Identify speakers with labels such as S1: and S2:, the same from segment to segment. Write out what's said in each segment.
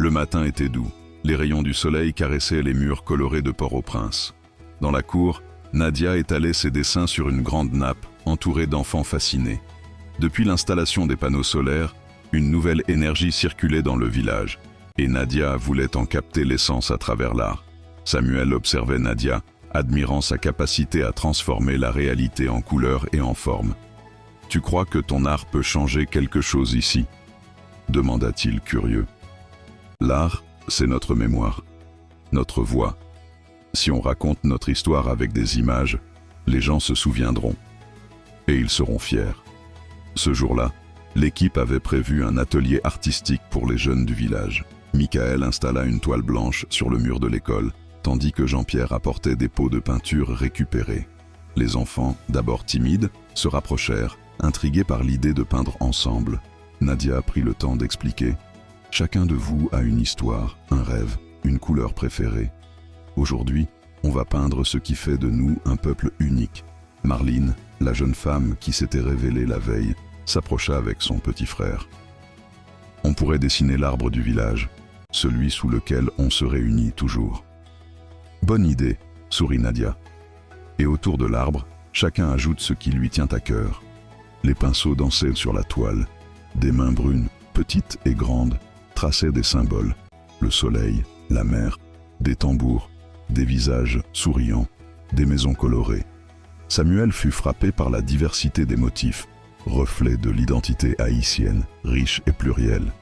S1: Le matin était doux. Les rayons du soleil caressaient les murs colorés de Port-au-Prince. Dans la cour, Nadia étalait ses dessins sur une grande nappe, entourée d'enfants fascinés. Depuis l'installation des panneaux solaires, une nouvelle énergie circulait dans le village, et Nadia voulait en capter l'essence à travers l'art. Samuel observait Nadia, admirant sa capacité à transformer la réalité en couleurs et en formes. « Tu crois que ton art peut changer quelque chose ici ?» demanda-t-il curieux. « L'art, c'est notre mémoire, notre voix. Si on raconte notre histoire avec des images, les gens se souviendront. Et ils seront fiers. » Ce jour-là, l'équipe avait prévu un atelier artistique pour les jeunes du village. Michael installa une toile blanche sur le mur de l'école, tandis que Jean-Pierre apportait des pots de peinture récupérés. Les enfants, d'abord timides, se rapprochèrent, intrigués par l'idée de peindre ensemble. Nadia prit le temps d'expliquer. « Chacun de vous a une histoire, un rêve, une couleur préférée. Aujourd'hui, on va peindre ce qui fait de nous un peuple unique. » Marline, la jeune femme qui s'était révélée la veille, s'approcha avec son petit frère. « On pourrait dessiner l'arbre du village, celui sous lequel on se réunit toujours. » « Bonne idée, » sourit Nadia. Et autour de l'arbre, chacun ajoute ce qui lui tient à cœur. Les pinceaux dansaient sur la toile. Des mains brunes, petites et grandes, traçaient des symboles. Le soleil, la mer, des tambours, des visages souriants, des maisons colorées. Samuel fut frappé par la diversité des motifs, reflet de l'identité haïtienne, riche et plurielle.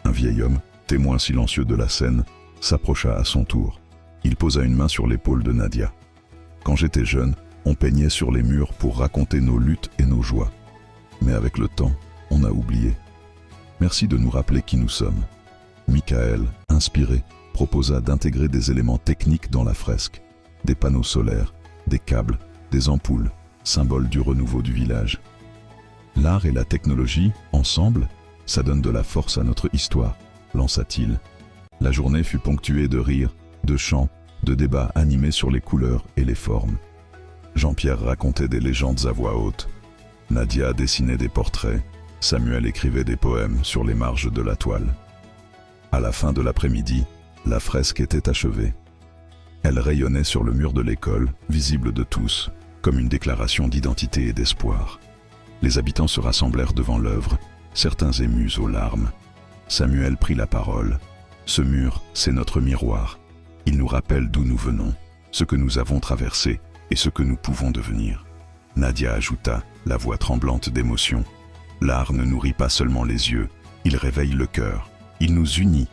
S1: Un vieil homme, témoin silencieux de la scène, s'approcha à son tour. Il posa une main sur l'épaule de Nadia. « Quand j'étais jeune, on peignait sur les murs pour raconter nos luttes et nos joies. Mais avec le temps, on a oublié. Merci de nous rappeler qui nous sommes. » Michael, inspiré, proposa d'intégrer des éléments techniques dans la fresque. Des panneaux solaires, des câbles, des ampoules, symboles du renouveau du village. L'art et la technologie, ensemble, ça donne de la force à notre histoire, lança-t-il. La journée fut ponctuée de rires, de chants, de débats animés sur les couleurs et les formes. Jean-Pierre racontait des légendes à voix haute. Nadia dessinait des portraits, Samuel écrivait des poèmes sur les marges de la toile. À la fin de l'après-midi, la fresque était achevée. Elle rayonnait sur le mur de l'école, visible de tous, comme une déclaration d'identité et d'espoir. Les habitants se rassemblèrent devant l'œuvre, certains émus aux larmes. Samuel prit la parole. « Ce mur, c'est notre miroir. Il nous rappelle d'où nous venons, ce que nous avons traversé et ce que nous pouvons devenir. » Nadia ajouta, la voix tremblante d'émotion. « L'art ne nourrit pas seulement les yeux, il réveille le cœur. Il nous unit